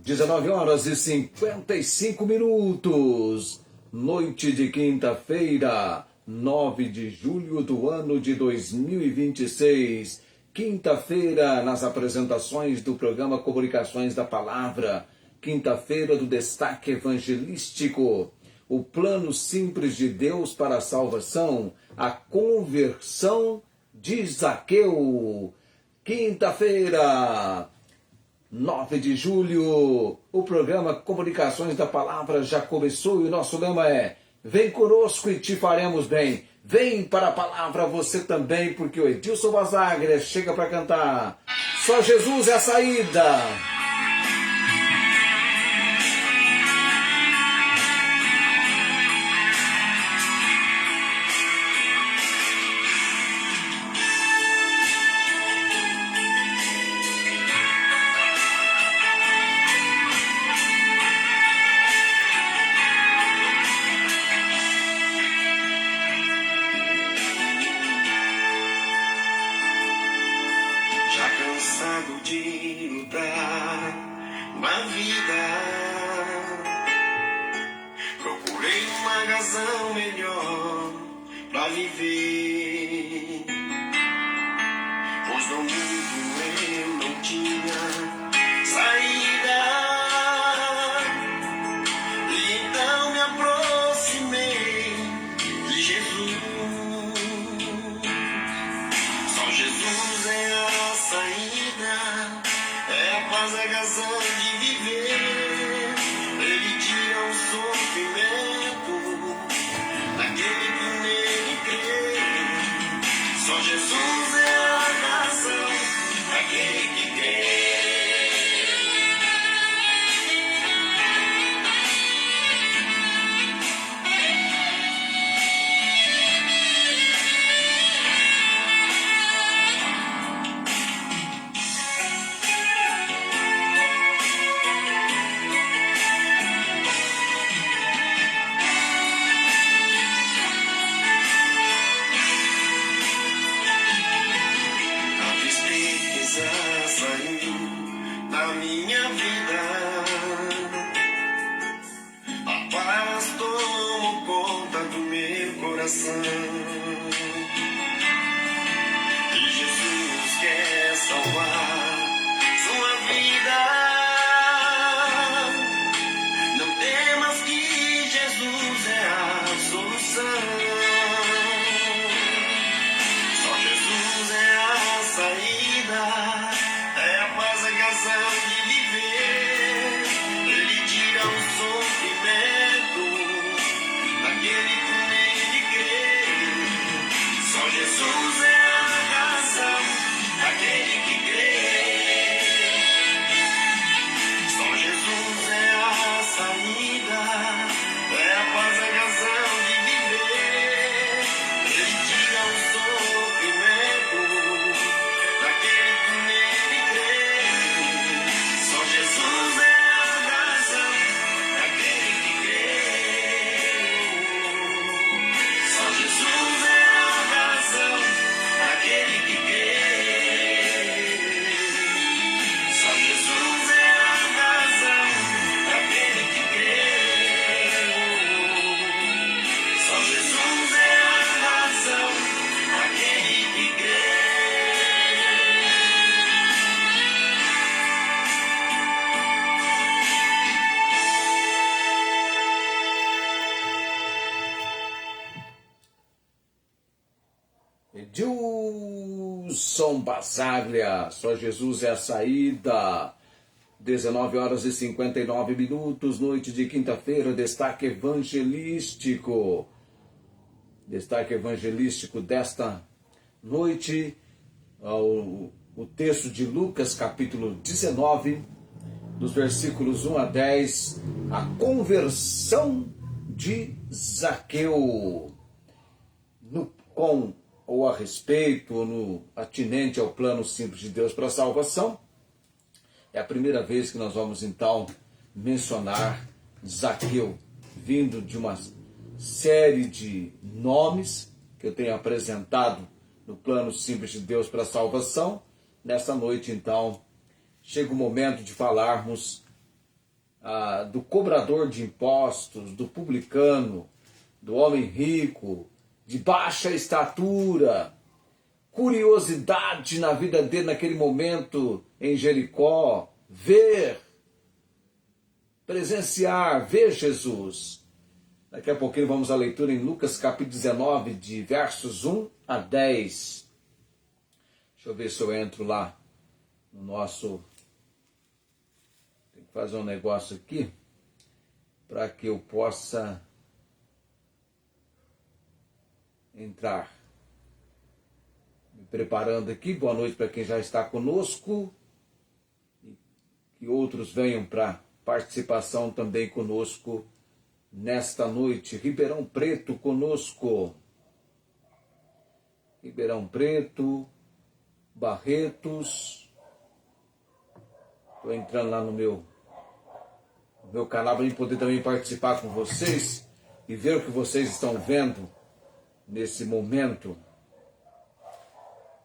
19 horas e 55 minutos, noite de quinta-feira, 9 de julho do ano de 2026, quinta-feira nas apresentações do programa Comunicações da Palavra, quinta-feira do destaque evangelístico, o plano simples de Deus para a salvação, a conversão de Zaqueu, quinta-feira, 9 de julho, o programa Comunicações da Palavra já começou e o nosso lema é: vem conosco e te faremos bem. Vem para a palavra você também, porque o Edilson Basaglia chega para cantar. Só Jesus é a saída. Edilson Basaglia, só Jesus é a saída. 19 horas e 59 minutos, noite de quinta-feira, destaque evangelístico. Destaque evangelístico desta noite, o texto de Lucas, capítulo 19, dos versículos 1 a 10, a conversão de Zaqueu. Com ou a respeito, ou no atinente ao plano simples de Deus para a salvação. É a primeira vez que nós vamos então mencionar Zaqueu, vindo de uma série de nomes que eu tenho apresentado no plano simples de Deus para a salvação. Nesta noite então chega o momento de falarmos do cobrador de impostos, do publicano, do homem rico, de baixa estatura, curiosidade na vida dele naquele momento em Jericó, presenciar, ver Jesus. Daqui a pouquinho vamos à leitura em Lucas capítulo 19, de versos 1 a 10. Deixa eu ver se eu entro lá no nosso... Tem que fazer um negócio aqui para que eu possa entrar. Me preparando aqui. Boa noite para quem já está conosco. E que outros venham para participação também conosco nesta noite. Ribeirão Preto conosco. Ribeirão Preto, Barretos. Estou entrando lá no meu canal para poder também participar com vocês e ver o que vocês estão vendo nesse momento.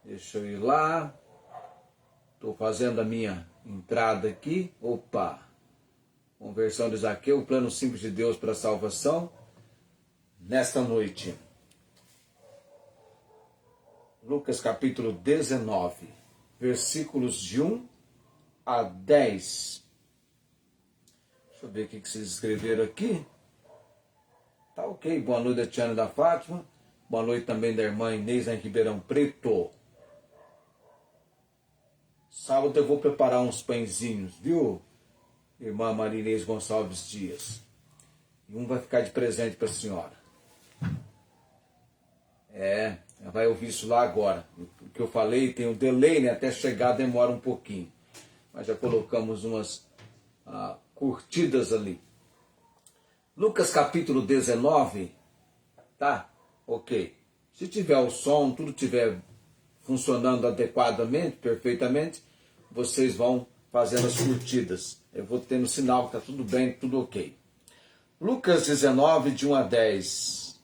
Deixa eu ir lá. Estou fazendo a minha entrada aqui. Opa! Conversão de Zaqueu, o plano simples de Deus para a salvação. Nesta noite. Lucas capítulo 19, versículos de 1 a 10. Deixa eu ver o que vocês escreveram aqui. Tá ok. Boa noite da Tiana da Fátima. Boa noite também da irmã Inês em Ribeirão Preto. Sábado eu vou preparar uns pãezinhos, viu? Irmã Maria Inês Gonçalves Dias. E um vai ficar de presente para a senhora. Ela vai ouvir isso lá agora. O que eu falei tem um delay, né? Até chegar demora um pouquinho. Mas já colocamos umas curtidas ali. Lucas capítulo 19, tá? Ok. Se tiver o som, tudo estiver funcionando adequadamente, perfeitamente, vocês vão fazendo as curtidas. Eu vou tendo sinal que está tudo bem, tudo ok. Lucas 19, de 1 a 10.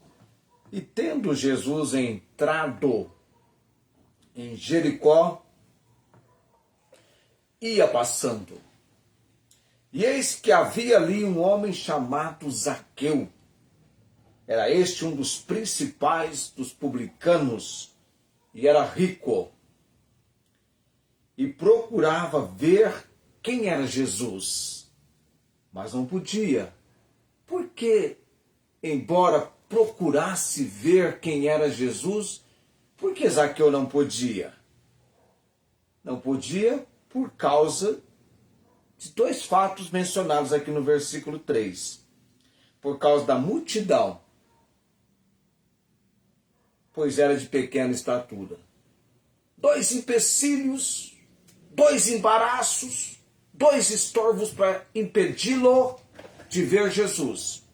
E tendo Jesus entrado em Jericó, ia passando. E eis que havia ali um homem chamado Zaqueu. Era este um dos principais dos publicanos e era rico. E procurava ver quem era Jesus, mas não podia. Porque, embora procurasse ver quem era Jesus, por que Zaqueu não podia? Não podia por causa de dois fatos mencionados aqui no versículo 3. Por causa da multidão, pois era de pequena estatura. Dois empecilhos, dois embaraços, dois estorvos para impedi-lo de ver Jesus.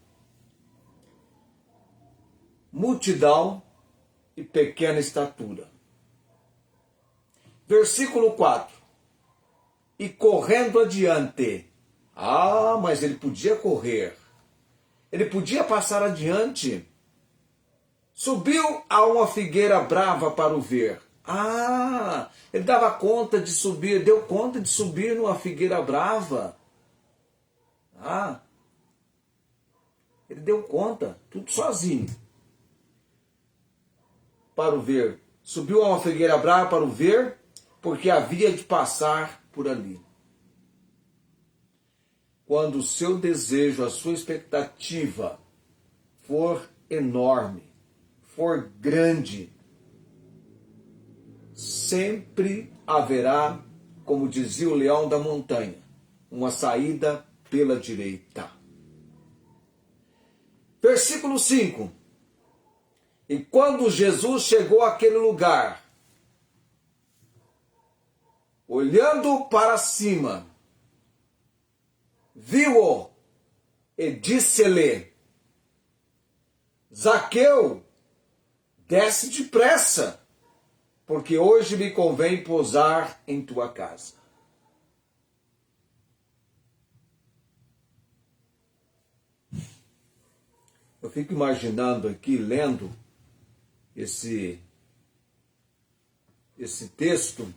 Multidão e pequena estatura. Versículo 4. E correndo adiante. Mas ele podia correr. Ele podia passar adiante. Subiu a uma figueira brava para o ver. Ele dava conta de subir, deu conta de subir numa figueira brava. Ele deu conta, tudo sozinho. Para o ver. Subiu a uma figueira brava para o ver, porque havia de passar por ali. Quando o seu desejo, a sua expectativa for enorme, for grande, sempre haverá, como dizia o leão da montanha, uma saída pela direita. Versículo 5. E quando Jesus chegou àquele lugar, olhando para cima, viu-o e disse-lhe: Zaqueu, desce depressa, porque hoje me convém pousar em tua casa. Eu fico imaginando aqui, lendo esse texto,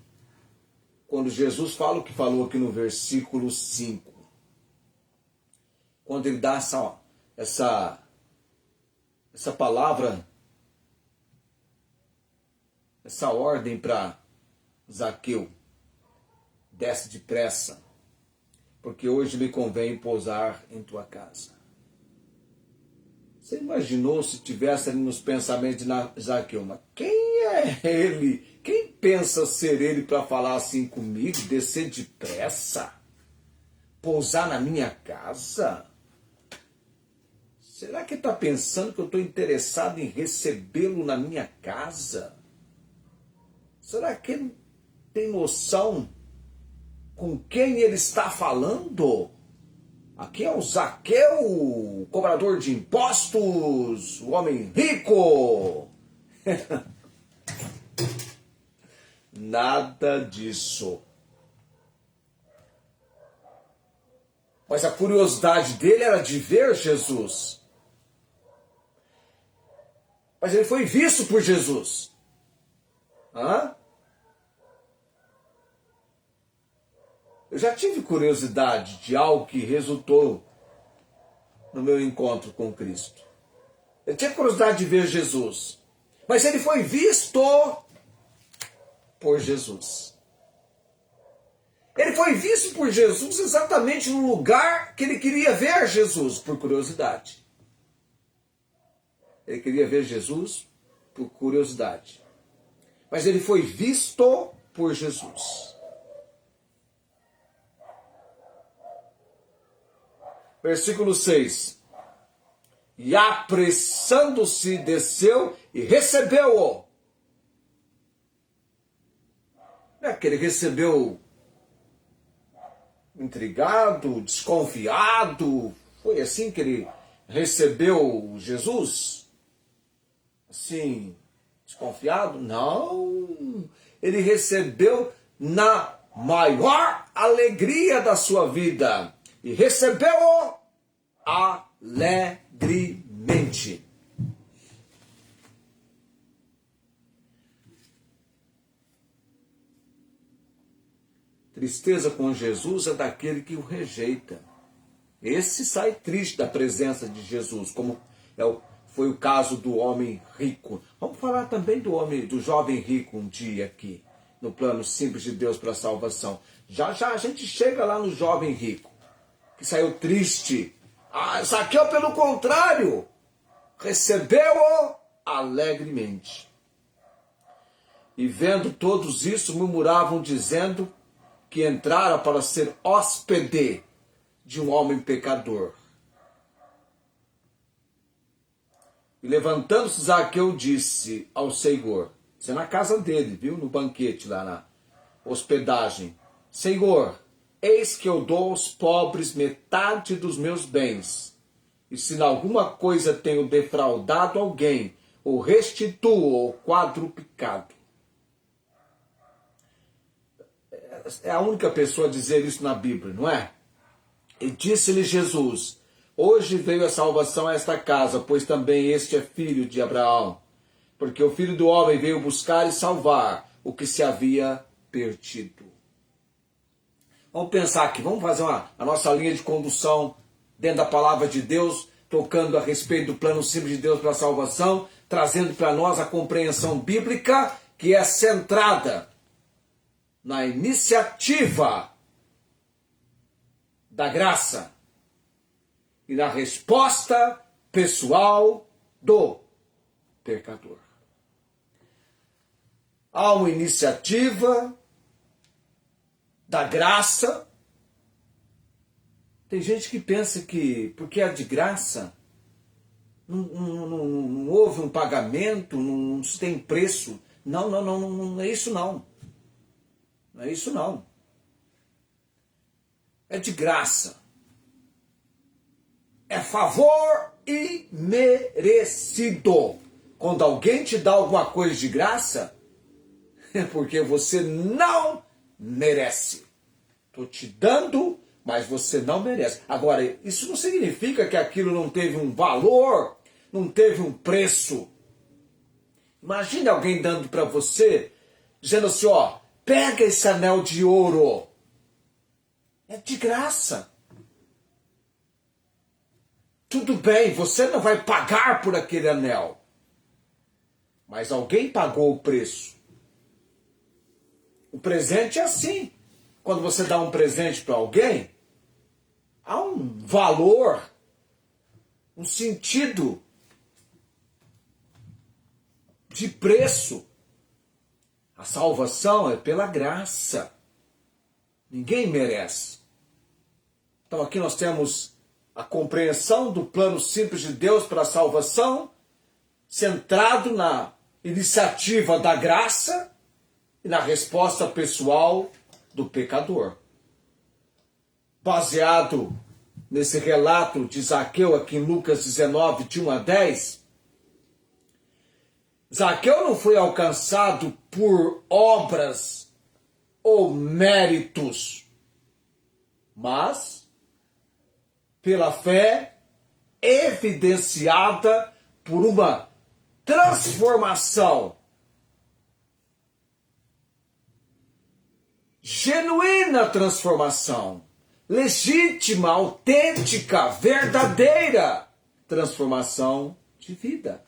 quando Jesus fala o que falou aqui no versículo 5. quando ele dá essa palavra, essa ordem para Zaqueu: desce depressa, porque hoje me convém pousar em tua casa. Você imaginou se tivesse ali nos pensamentos de Zaqueu: mas quem é ele? Quem pensa ser ele para falar assim comigo? Descer depressa? Pousar na minha casa? Será que ele está pensando que eu estou interessado em recebê-lo na minha casa? Será que ele tem noção com quem ele está falando? Aqui é o Zaqueu, o cobrador de impostos, o homem rico. Nada disso. Mas a curiosidade dele era de ver Jesus. Mas ele foi visto por Jesus. Hã? Eu já tive curiosidade de algo que resultou no meu encontro com Cristo. Eu tinha curiosidade de ver Jesus. Mas ele foi visto por Jesus. Ele foi visto por Jesus exatamente no lugar que ele queria ver Jesus, por curiosidade. Ele queria ver Jesus por curiosidade. Mas ele foi visto por Jesus. Versículo 6. E apressando-se desceu e recebeu-o. Não é que ele recebeu intrigado, desconfiado? Foi assim que ele recebeu Jesus? Assim, desconfiado? Não. Ele recebeu na maior alegria da sua vida. E recebeu-o alegremente. Tristeza com Jesus é daquele que o rejeita. Esse sai triste da presença de Jesus, como foi o caso do homem rico. Vamos falar também do jovem rico um dia aqui, no plano simples de Deus para a salvação. Já já a gente chega lá no jovem rico, que saiu triste. Zaqueu, pelo contrário, recebeu-o alegremente. E vendo todos isso, murmuravam, dizendo que entrara para ser hóspede de um homem pecador. E levantando-se, Zaqueu disse ao Senhor, isso é na casa dele, viu, no banquete lá na hospedagem: Senhor, eis que eu dou aos pobres metade dos meus bens, e se em alguma coisa tenho defraudado alguém, o restituo quadruplicado. É a única pessoa a dizer isso na Bíblia, não é? E disse-lhe Jesus: hoje veio a salvação a esta casa, pois também este é filho de Abraão, porque o Filho do Homem veio buscar e salvar o que se havia perdido. Vamos pensar aqui, vamos fazer a nossa linha de condução dentro da palavra de Deus, tocando a respeito do plano simples de Deus para a salvação, trazendo para nós a compreensão bíblica que é centrada na iniciativa da graça e na resposta pessoal do pecador. Há uma iniciativa da graça. Tem gente que pensa que porque é de graça não houve um pagamento, não se tem preço. Não é isso não. Não é isso não. É de graça. É favor imerecido. Quando alguém te dá alguma coisa de graça, é porque você não merece. Estou te dando, mas você não merece. Agora, isso não significa que aquilo não teve um valor, não teve um preço. Imagine alguém dando para você, dizendo assim, ó, pega esse anel de ouro. É de graça. Tudo bem, você não vai pagar por aquele anel. Mas alguém pagou o preço. O presente é assim. Quando você dá um presente para alguém, há um valor, um sentido de preço. A salvação é pela graça. Ninguém merece. Então aqui nós temos a compreensão do plano simples de Deus para a salvação, centrado na iniciativa da graça e na resposta pessoal do pecador. Baseado nesse relato de Zaqueu aqui em Lucas 19, de 1 a 10, Zaqueu não foi alcançado por obras ou méritos, mas pela fé evidenciada por uma transformação genuína, transformação legítima, autêntica, verdadeira transformação de vida.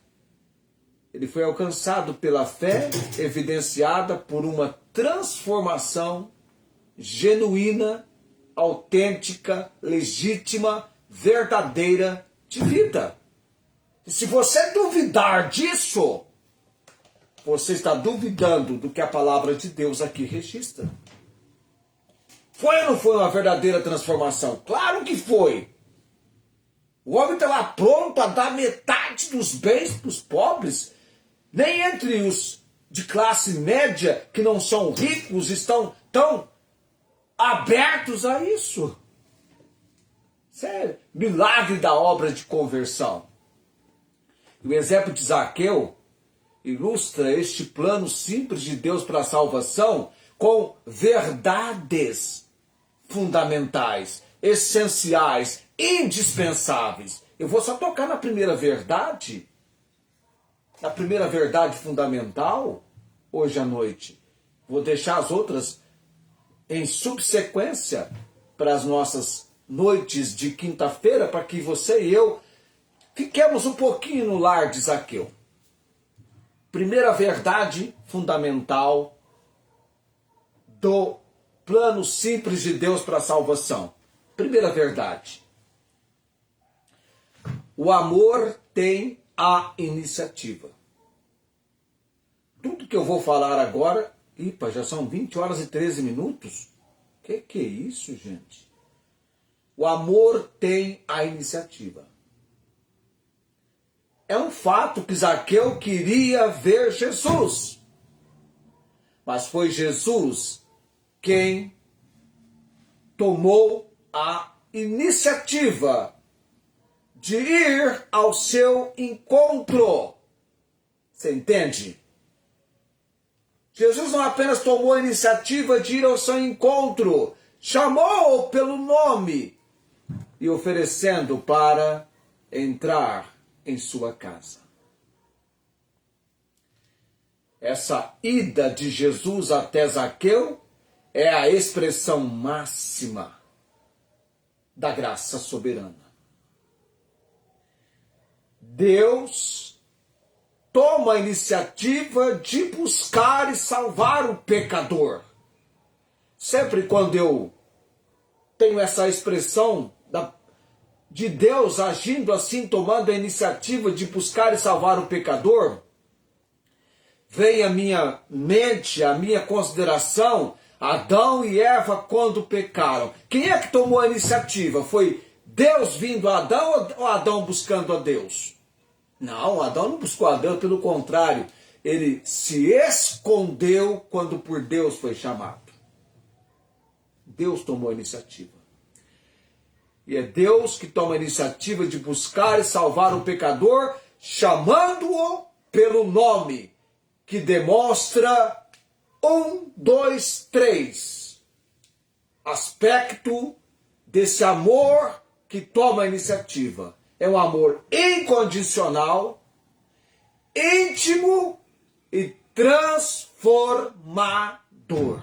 Ele foi alcançado pela fé evidenciada por uma transformação genuína, autêntica, legítima, verdadeira de vida. E se você duvidar disso, você está duvidando do que a palavra de Deus aqui registra. Foi ou não foi uma verdadeira transformação? Claro que foi. O homem está lá pronto a dar metade dos bens para os pobres. Nem entre os de classe média, que não são ricos, estão tão abertos a isso. Isso é milagre da obra de conversão. O exemplo de Zaqueu ilustra este plano simples de Deus para a salvação com verdades fundamentais, essenciais, indispensáveis. Eu vou só tocar na primeira verdade, na primeira verdade fundamental, hoje à noite. Vou deixar as outras em subsequência para as nossas noites de quinta-feira, para que você e eu fiquemos um pouquinho no lar de Zaqueu. Primeira verdade fundamental do plano simples de Deus para a salvação. Primeira verdade. O amor tem a iniciativa. Tudo que eu vou falar agora, já são 20 horas e 13 minutos. Que é isso, gente? O amor tem a iniciativa. É um fato que Zaqueu queria ver Jesus. Mas foi Jesus quem tomou a iniciativa de ir ao seu encontro. Você entende? Jesus não apenas tomou a iniciativa de ir ao seu encontro, chamou-o pelo nome e oferecendo para entrar em sua casa. Essa ida de Jesus até Zaqueu é a expressão máxima da graça soberana. Deus toma a iniciativa de buscar e salvar o pecador. Sempre quando eu tenho essa expressão de Deus agindo assim, tomando a iniciativa de buscar e salvar o pecador, vem à minha mente, à minha consideração, Adão e Eva quando pecaram. Quem é que tomou a iniciativa? Foi Deus vindo a Adão ou Adão buscando a Deus? Não, Adão não buscou a Deus, pelo contrário, ele se escondeu quando por Deus foi chamado. Deus tomou a iniciativa. E é Deus que toma a iniciativa de buscar e salvar o pecador, chamando-o pelo nome, que demonstra 1, 2, 3 aspecto desse amor que toma a iniciativa. É um amor incondicional, íntimo e transformador,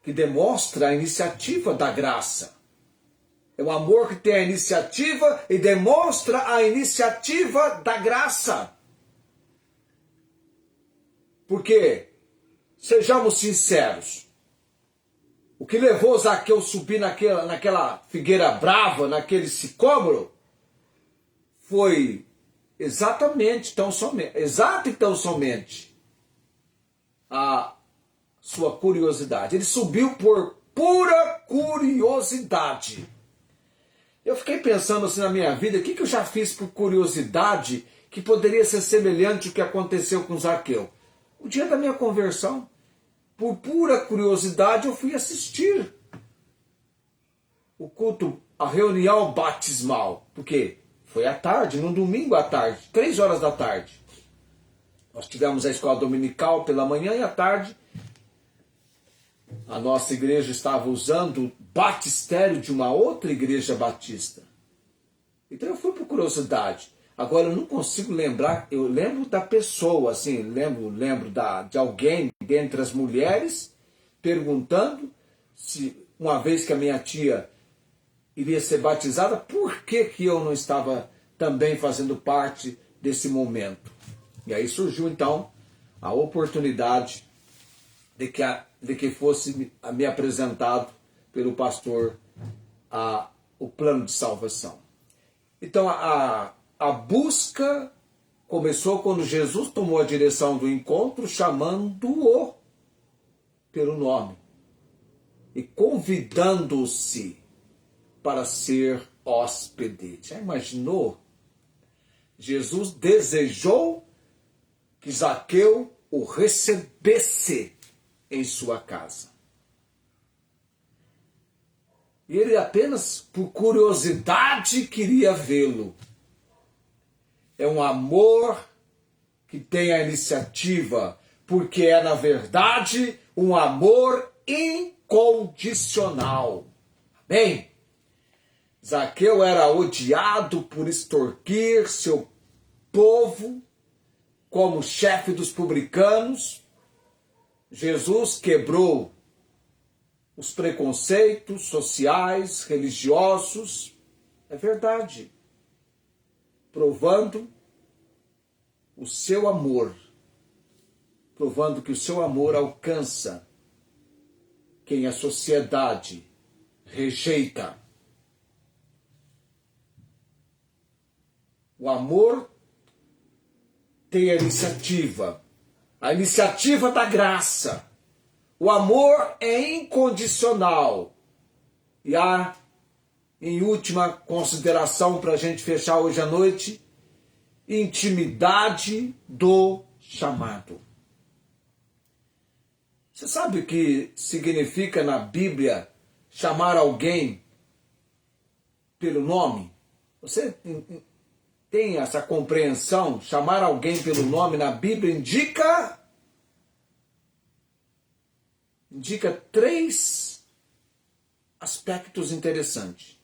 que demonstra a iniciativa da graça. É um amor que tem a iniciativa e demonstra a iniciativa da graça. Porque, sejamos sinceros, o que levou Zaqueu a subir naquela figueira brava, naquele sicômoro, foi exatamente, tão somente a sua curiosidade. Ele subiu por pura curiosidade. Eu fiquei pensando assim na minha vida, o que eu já fiz por curiosidade que poderia ser semelhante ao que aconteceu com Zaqueu? O dia da minha conversão, por pura curiosidade, eu fui assistir o culto, a reunião batismal. Por quê? Foi à tarde, num domingo à tarde, 3 horas da tarde. Nós tivemos a escola dominical pela manhã e à tarde a nossa igreja estava usando o batistério de uma outra igreja batista. Então eu fui por curiosidade. Agora eu não consigo lembrar, eu lembro da pessoa, assim, lembro de alguém dentre as mulheres perguntando se, uma vez que a minha tia iria ser batizada, por que eu não estava também fazendo parte desse momento? E aí surgiu então a oportunidade de que fosse me apresentado pelo pastor o plano de salvação. Então a busca começou quando Jesus tomou a direção do encontro, chamando-o pelo nome e convidando-se para ser hóspede. Já imaginou? Jesus desejou que Zaqueu o recebesse em sua casa. E ele apenas por curiosidade queria vê-lo. É um amor que tem a iniciativa, porque é, na verdade, um amor incondicional. Amém? Zaqueu era odiado por extorquir seu povo como chefe dos publicanos. Jesus quebrou os preconceitos sociais, religiosos, é verdade, provando o seu amor, provando que o seu amor alcança quem a sociedade rejeita. O amor tem a iniciativa da graça. O amor é incondicional. E há, em última consideração, para a gente fechar hoje à noite, intimidade do chamado. Você sabe o que significa na Bíblia chamar alguém pelo nome? Você tem essa compreensão? Chamar alguém pelo nome na Bíblia indica 3 aspectos interessantes.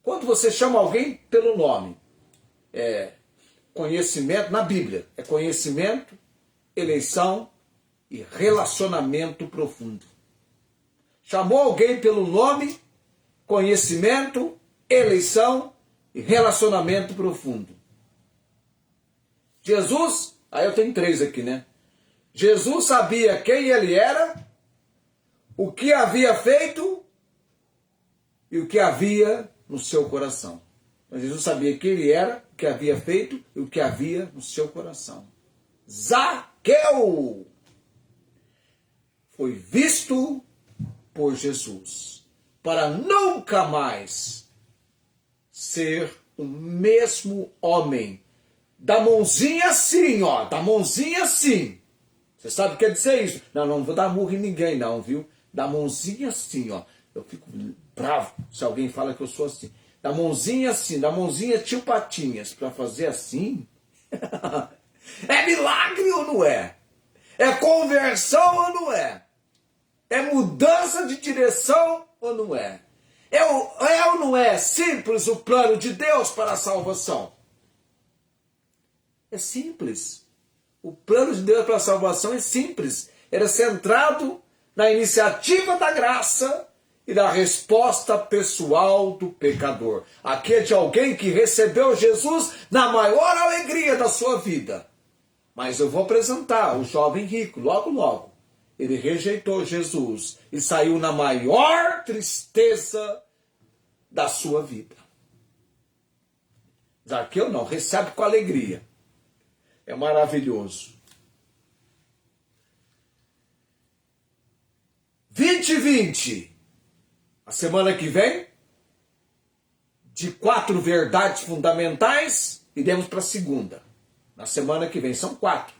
Quando você chama alguém pelo nome, conhecimento, na Bíblia, é conhecimento, eleição e relacionamento profundo. Chamou alguém pelo nome, conhecimento, eleição e relacionamento profundo. Jesus, aí eu tenho 3 aqui, né? Jesus sabia quem ele era, o que havia feito e o que havia no seu coração. Mas Jesus sabia quem ele era, o que havia feito e o que havia no seu coração. Zaqueu foi visto por Jesus para nunca mais ser o mesmo homem. Da mãozinha assim, ó, da mãozinha assim. Você sabe o que quer dizer isso? Não vou dar murro em ninguém não, viu? Da mãozinha assim, ó. Eu fico bravo se alguém fala que eu sou assim. Da mãozinha assim, da mãozinha tio Patinhas, para fazer assim. É milagre ou não é? É conversão ou não é? É mudança de direção ou não é? É ou não é simples o plano de Deus para a salvação? É simples. O plano de Deus para a salvação é simples. Era centrado na iniciativa da graça e da resposta pessoal do pecador. Aqui é de alguém que recebeu Jesus na maior alegria da sua vida. Mas eu vou apresentar o jovem rico, logo, logo. Ele rejeitou Jesus e saiu na maior tristeza da sua vida. Zaqueu não, recebe com alegria. É maravilhoso. 2020. A semana que vem, de 4 verdades fundamentais, iremos para a segunda. Na semana que vem, são 4.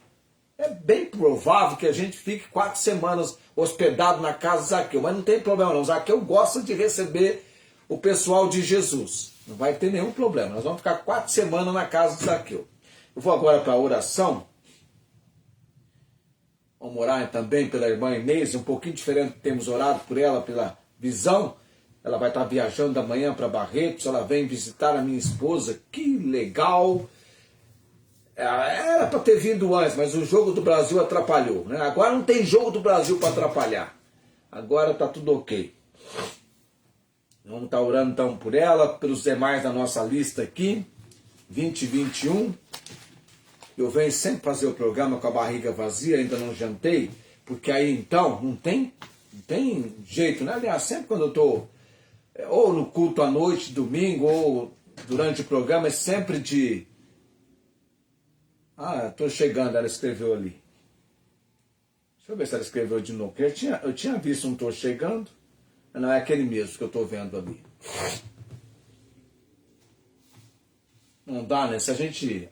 É bem provável que a gente fique 4 semanas hospedado na casa de Zaqueu, mas não tem problema não. Zaqueu gosta de receber o pessoal de Jesus. Não vai ter nenhum problema. Nós vamos ficar 4 semanas na casa de Zaqueu. Eu vou agora para a oração. Vamos orar também pela irmã Inês, um pouquinho diferente, temos orado por ela, pela visão. Ela vai estar viajando amanhã para Barretos, ela vem visitar a minha esposa, que legal. Era para ter vindo antes, mas o jogo do Brasil atrapalhou, né? Agora não tem jogo do Brasil para atrapalhar. Agora está tudo ok. Vamos estar orando então por ela, pelos demais da nossa lista aqui, 2021. Eu venho sempre fazer o programa com a barriga vazia, ainda não jantei, porque aí então não tem jeito, né? Aliás, sempre quando eu estou ou no culto à noite, domingo, ou durante o programa, é sempre de... estou chegando, ela escreveu ali. Deixa eu ver se ela escreveu de novo. Eu tinha visto um estou chegando, não é aquele mesmo que eu estou vendo ali. Não dá, né? Se a gente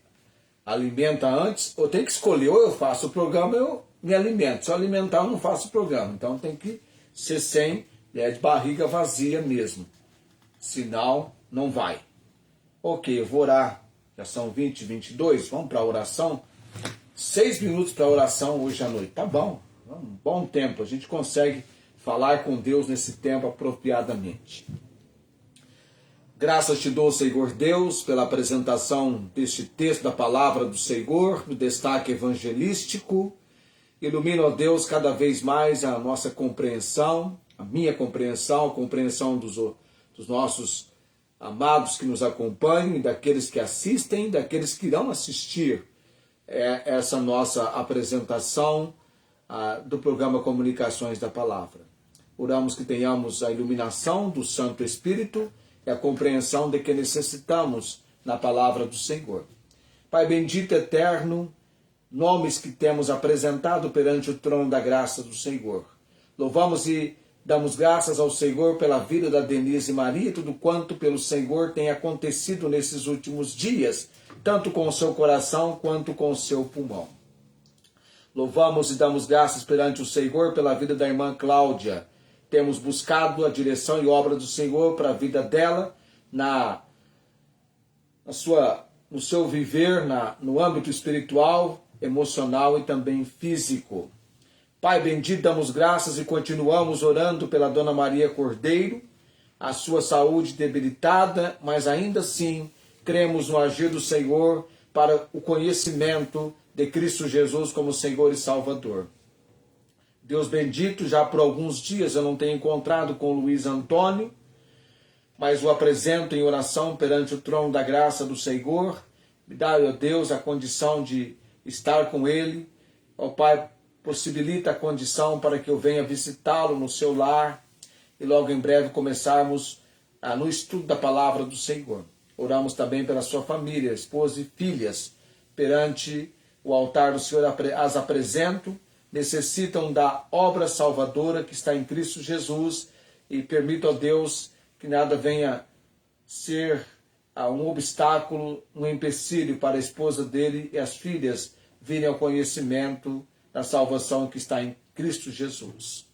alimenta antes, eu tenho que escolher, ou eu faço o programa, eu me alimento. Se eu alimentar, eu não faço o programa. Então tem que ser sem, de barriga vazia mesmo. Senão, não vai. Ok, eu vou orar. Já são 20, 22, vamos para a oração. 6 minutos para a oração hoje à noite. Tá bom, um bom tempo. A gente consegue falar com Deus nesse tempo apropriadamente. Graças te dou, Senhor Deus, pela apresentação deste texto da palavra do Senhor, no destaque evangelístico. Ilumina, ó Deus, cada vez mais a nossa compreensão, a minha compreensão, a compreensão dos nossos amados que nos acompanham, e daqueles que assistem, daqueles que irão assistir essa nossa apresentação do programa Comunicações da Palavra. Oramos que tenhamos a iluminação do Santo Espírito e a compreensão de que necessitamos na palavra do Senhor. Pai bendito, eterno, nomes que temos apresentado perante o trono da graça do Senhor. Louvamos e damos graças ao Senhor pela vida da Denise Maria e tudo quanto pelo Senhor tem acontecido nesses últimos dias, tanto com o seu coração quanto com o seu pulmão. Louvamos e damos graças perante o Senhor pela vida da irmã Cláudia. Temos buscado a direção e obra do Senhor para a vida dela, no seu viver, no âmbito espiritual, emocional e também físico. Pai bendito, damos graças e continuamos orando pela Dona Maria Cordeiro, a sua saúde debilitada, mas ainda assim cremos no agir do Senhor para o conhecimento de Cristo Jesus como Senhor e Salvador. Deus bendito, já por alguns dias eu não tenho encontrado com o Luiz Antônio, mas o apresento em oração perante o trono da graça do Senhor. Me dá, ó Deus, a condição de estar com ele. Ó Pai, possibilita a condição para que eu venha visitá-lo no seu lar e logo em breve começarmos no estudo da palavra do Senhor. Oramos também pela sua família, esposa e filhas, perante o altar do Senhor as apresento. Necessitam da obra salvadora que está em Cristo Jesus e permita, ó Deus, que nada venha ser um obstáculo, um empecilho para a esposa dele e as filhas virem ao conhecimento da salvação que está em Cristo Jesus.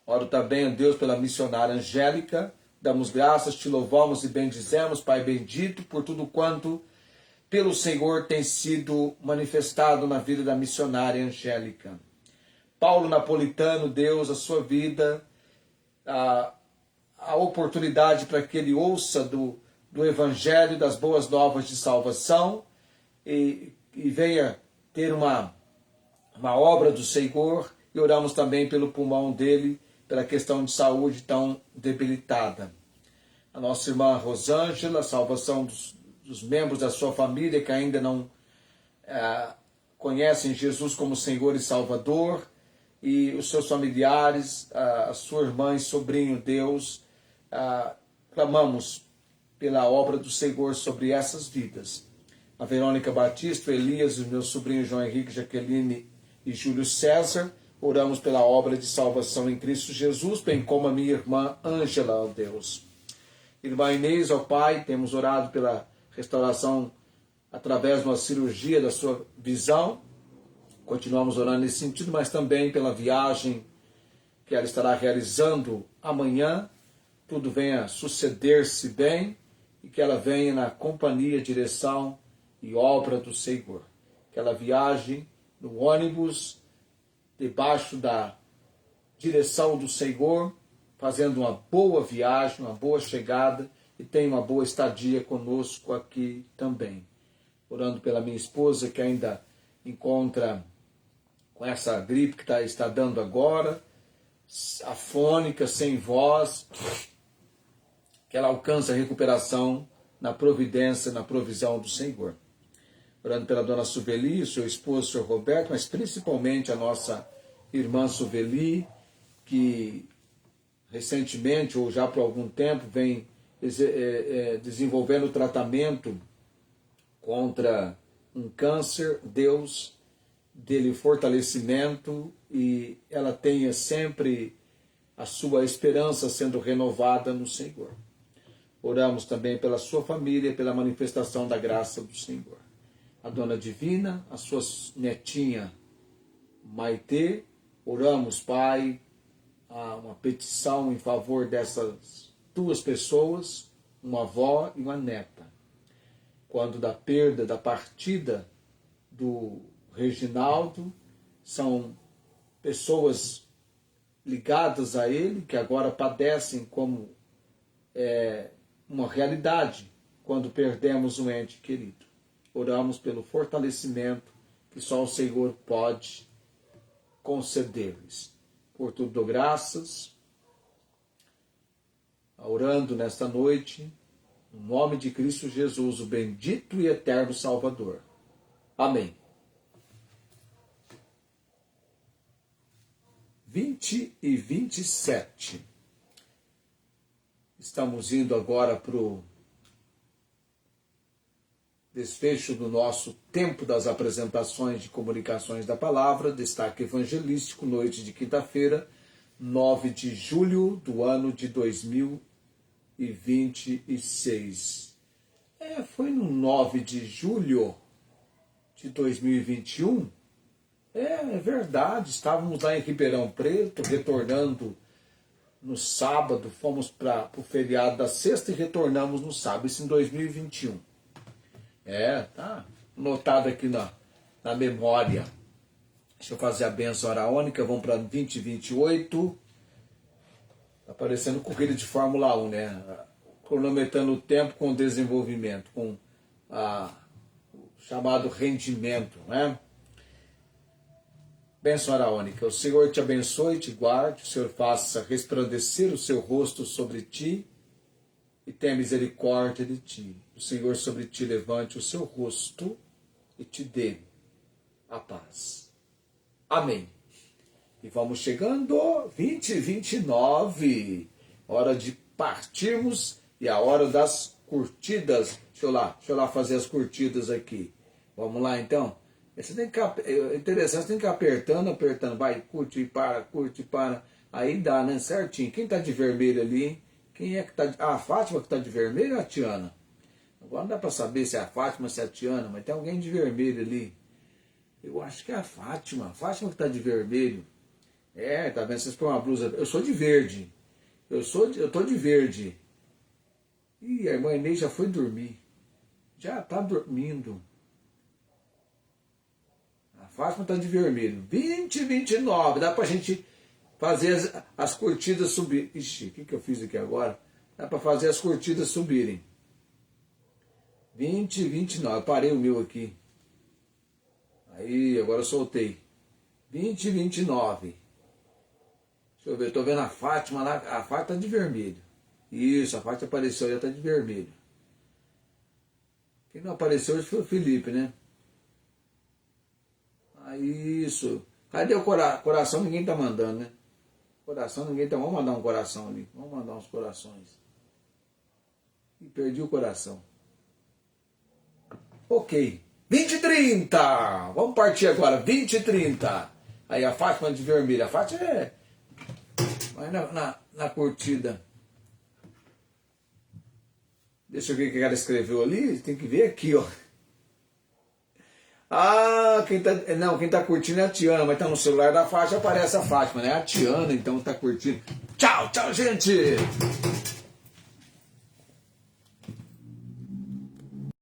Oro também, ó Deus, pela missionária Angélica, damos graças, te louvamos e bendizemos, Pai bendito, por tudo quanto pelo Senhor tem sido manifestado na vida da missionária Angélica. Paulo Napolitano, Deus, a sua vida, a oportunidade para que ele ouça do Evangelho, das boas novas de salvação e venha ter uma obra do Senhor. E oramos também pelo pulmão dele, pela questão de saúde tão debilitada. A nossa irmã Rosângela, a salvação dos membros da sua família que ainda não conhecem Jesus como Senhor e Salvador, e os seus familiares, a sua irmã e sobrinho Deus, clamamos pela obra do Senhor sobre essas vidas. A Verônica Batista, o Elias, os meus sobrinhos João Henrique, Jaqueline e Júlio César, oramos pela obra de salvação em Cristo Jesus, bem como a minha irmã Ângela, ó Deus. Irmã Inês, ó Pai, temos orado pela restauração através de uma cirurgia da sua visão. Continuamos orando nesse sentido, mas também pela viagem que ela estará realizando amanhã. Tudo venha suceder-se bem e que ela venha na companhia, direção e obra do Senhor. Que ela viaje no ônibus, debaixo da direção do Senhor, fazendo uma boa viagem, uma boa chegada e tenha uma boa estadia conosco aqui também. Orando pela minha esposa que ainda encontra com essa gripe que está dando agora, afônica, sem voz, que ela alcance a recuperação na providência, na provisão do Senhor. Orando pela dona Suveli, o seu esposo, o senhor Roberto, mas principalmente a nossa irmã Suveli, que recentemente, ou já por algum tempo, vem desenvolvendo tratamento contra um câncer. Deus dele fortalecimento e ela tenha sempre a sua esperança sendo renovada no Senhor. Oramos também pela sua família, pela manifestação da graça do Senhor. A Dona Divina, a sua netinha Maitê, oramos, Pai, uma petição em favor dessas duas pessoas, uma avó e uma neta. Quando da perda, da partida do Reginaldo, são pessoas ligadas a ele, que agora padecem como uma realidade quando perdemos um ente querido. Oramos pelo fortalecimento que só o Senhor pode conceder-lhes. Por tudo dou graças, orando nesta noite, no nome de Cristo Jesus, o bendito e eterno Salvador. Amém. 20 e 27. Estamos indo agora para o desfecho do nosso tempo das apresentações de comunicações da palavra, destaque evangelístico, noite de quinta-feira, 9 de julho do ano de 2026. Foi no 9 de julho de 2021. É verdade, estávamos lá em Ribeirão Preto, retornando no sábado, fomos para o feriado da sexta e retornamos no sábado, isso em 2021. Tá anotado aqui na memória. Deixa eu fazer a bênção araônica, vamos para 2028. Está parecendo corrida de Fórmula 1, né? Cronometrando o tempo com o desenvolvimento, com o chamado rendimento, né? Bênção araônica. O Senhor te abençoe e te guarde, o Senhor faça resplandecer o seu rosto sobre ti e tenha misericórdia de ti. O Senhor sobre ti levante o seu rosto e te dê a paz. Amém. E vamos chegando, 2029, hora de partirmos e a hora das curtidas. Deixa eu lá fazer as curtidas aqui. Vamos lá então? Você tem que, é interessante, você tem que ir apertando, vai, curte e para, aí dá, né, certinho. Quem tá de vermelho ali, hein? Quem é que tá a Fátima que tá de vermelho ou a Tiana? Agora não dá para saber se é a Fátima ou se é a Tiana, mas tem alguém de vermelho ali. Eu acho que é a Fátima que tá de vermelho. Tá vendo? Vocês põem uma blusa, eu sou de verde. Eu tô de verde. Ih, a irmã Inês já foi dormir. Já tá dormindo. A Fátima está de vermelho. 2029. Dá pra gente fazer as curtidas subirem. Ixi, o que eu fiz aqui agora? Dá para fazer as curtidas subirem. 2029. Parei o meu aqui. Aí, agora eu soltei. 2029. Deixa eu ver, tô vendo a Fátima lá. A Fátima tá de vermelho. Isso, a Fátima apareceu, já tá de vermelho. Quem não apareceu hoje foi o Felipe, né? Ah, isso. Cadê o coração? Ninguém tá mandando, né? Coração, ninguém tá. Vamos mandar um coração ali. Vamos mandar uns corações. E perdi o coração. Ok. 20 e 30. Vamos partir agora. 20 e 30. Aí a Fátima de vermelho. A Fátima é. Vai na curtida. Deixa eu ver o que ela escreveu ali. Tem que ver aqui, ó. Ah, quem tá curtindo é a Tiana, mas tá no celular da Fátima, aparece a Fátima, né? A Tiana, então, tá curtindo. Tchau, tchau, gente!